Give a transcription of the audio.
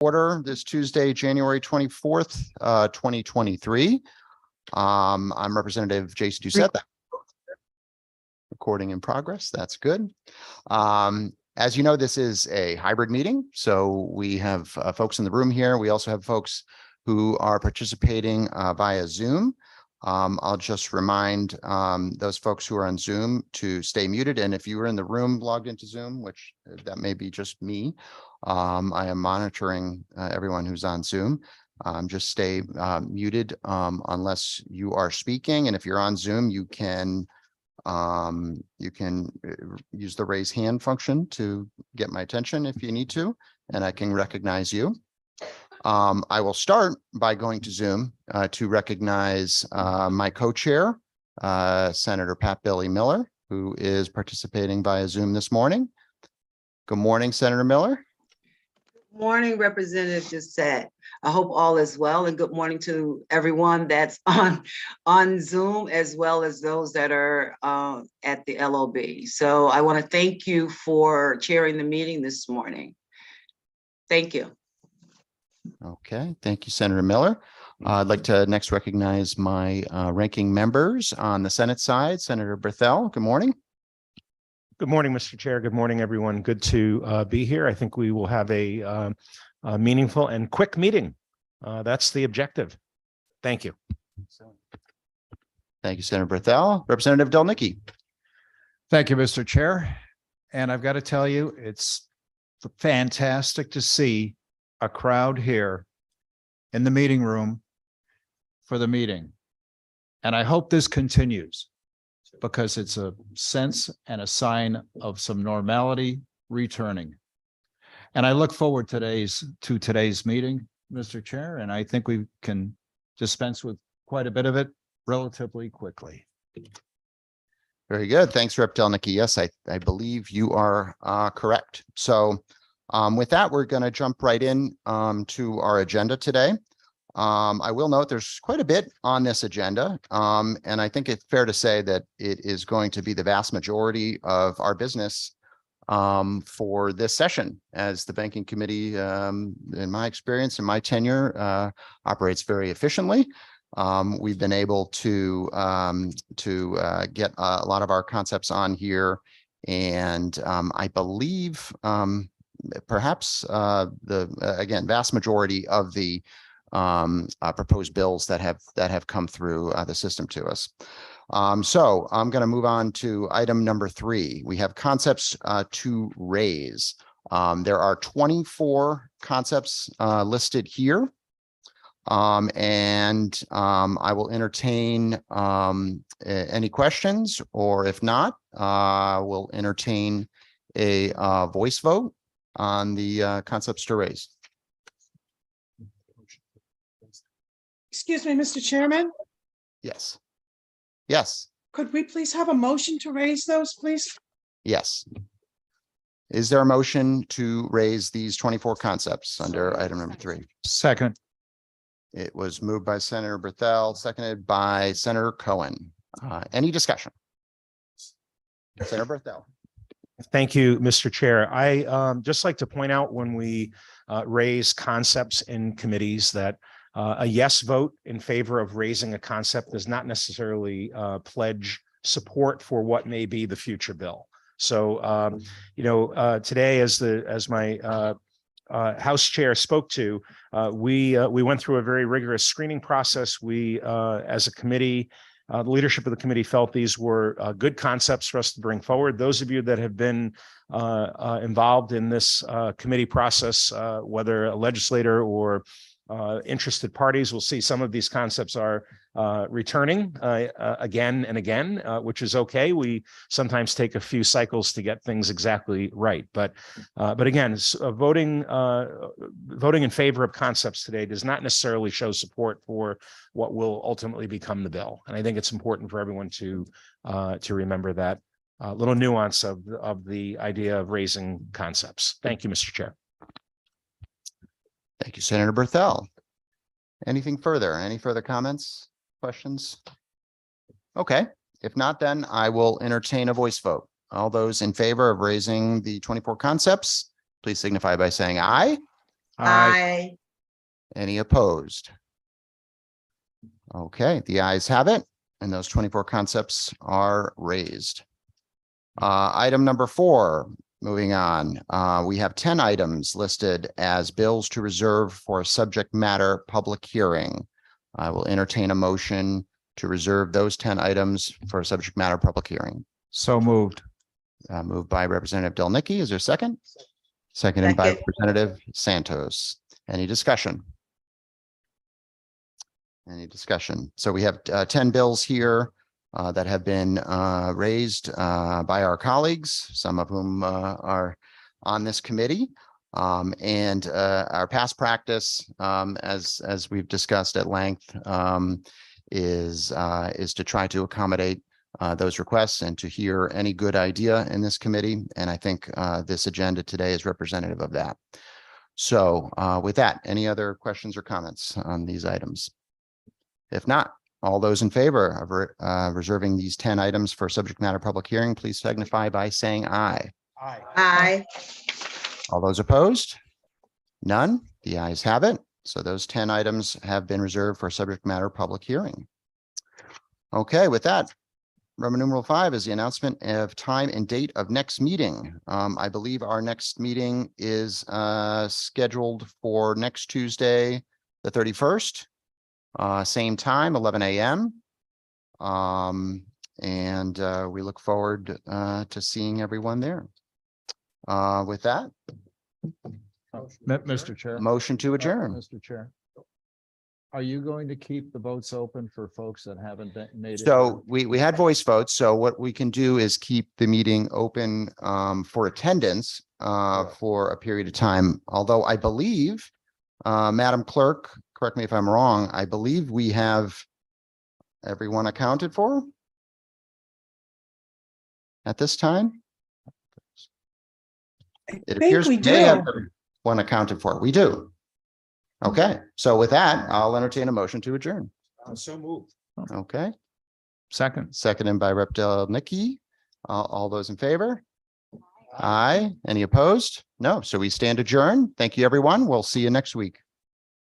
Order this Tuesday, January 24th, 2023. I'm Representative Jason Doucette. Recording in progress. That's good. As you know, this is a hybrid meeting. So we have folks in the room here. We also have folks who are participating via Zoom. I'll just remind those folks who are on Zoom to stay muted. And if you were in the room logged into Zoom, which that may be just me, I am monitoring everyone who's on Zoom. Just stay muted unless you are speaking. And if you're on Zoom, you can use the raise hand function to get my attention if you need to, and I can recognize you. I will start by going to Zoom to recognize my co-chair, Senator Pat Billy Miller, who is participating via Zoom this morning. Good morning, Senator Miller. Good morning, Representative Doucette. I hope all is well, and good morning to everyone that's on Zoom, as well as those that are at the LOB. So I want to thank you for chairing the meeting this morning. Thank you. Okay, thank you, Senator Miller. I'd like to next recognize my ranking members on the Senate side. Senator Berthel, good morning. Good morning, Mr. Chair. Good morning, everyone. Good to be here. I think we will have a meaningful and quick meeting. That's the objective. Thank you. Thank you, Senator Berthel. Representative Delnicki. Thank you, Mr. Chair. And I've got to tell you, it's fantastic to see a crowd here in the meeting room for the meeting. And I hope this continues, because it's a sense and a sign of some normality returning. And I look forward to today's meeting, Mr. Chair, and I think we can dispense with quite a bit of it relatively quickly. Very good. Thanks, Rep. Delnicki. Yes, I believe you are correct. So with that, we're going to jump right in to our agenda today. I will note there's quite a bit on this agenda, and I think it's fair to say that it is going to be the vast majority of our business for this session, as the Banking Committee, in my experience, in my tenure, operates very efficiently. We've been able to get a lot of our concepts on here, and I believe perhaps again, vast majority of the proposed bills that have come through the system to us. So I'm going to move on to item number 3. We have concepts to raise. There are 24 concepts listed here. And I will entertain any questions, or if not, we'll entertain a voice vote on the concepts to raise. Excuse me, Mr. Chairman, Yes. Yes. could we please have a motion to raise those, please? Yes. Is there a motion to raise these 24 concepts under item number 3? Second. It was moved by Senator Berthel, seconded by Senator Cohen. Any discussion? Senator Berthel. Thank you, Mr. Chair. I just like to point out, when we raise concepts in committees, that a yes vote in favor of raising a concept does not necessarily pledge support for what may be the future bill. So, today, as my House Chair spoke to, we went through a very rigorous screening process. We, as a committee, the leadership of the committee felt these were good concepts for us to bring forward. Those of you that have been involved in this committee process, whether a legislator or interested parties, will see some of these concepts are returning again and again, which is okay. We sometimes take a few cycles to get things exactly right. But again, voting in favor of concepts today does not necessarily show support for what will ultimately become the bill. And I think it's important for everyone to remember that little nuance of the idea of raising concepts. Thank you, Mr. Chair. Thank you, Senator Berthel. Anything further? Any further comments, questions? Okay, if not, then I will entertain a voice vote. All those in favor of raising the 24 concepts, please signify by saying aye. Aye. Any opposed? Okay, the ayes have it, and those 24 concepts are raised. Item number 4, moving on, we have 10 items listed as bills to reserve for a subject matter public hearing. I will entertain a motion to reserve those 10 items for a subject matter public hearing. So moved. Moved by Representative Del Nicky. Is there a second? Seconded by Second. Representative Santos. Any discussion? Any discussion? So we have 10 bills here that have been raised by our colleagues, some of whom are on this committee. And our past practice, as we've discussed at length, is to try to accommodate those requests and to hear any good idea in this committee. And I think this agenda today is representative of that. So with that, any other questions or comments on these items? If not, all those in favor of reserving these 10 items for subject matter public hearing, please signify by saying aye. Aye. All those opposed? None. The ayes have it. So those 10 items have been reserved for subject matter public hearing. Okay, with that, Roman numeral 5 is the announcement of time and date of next meeting. I believe our next meeting is scheduled for next Tuesday, the 31st. Same time, 11 a.m. And we look forward to seeing everyone there. With that, Mr. Chair. motion to adjourn. Mr. Chair. Are you going to keep the votes open for folks that haven't made it? So we had voice votes. So what we can do is keep the meeting open for attendance for a period of time. Although I believe, Madam Clerk, correct me if I'm wrong, I believe we have everyone accounted for at this time. I It think appears we may have do. one accounted for. We do. Okay, so with that, I'll entertain a motion to adjourn. So moved. Okay, Second. seconded by Rep. Del Nicky. All those in favor? Aye. Any opposed? No. So we stand adjourned. Thank you, everyone. We'll see you next week.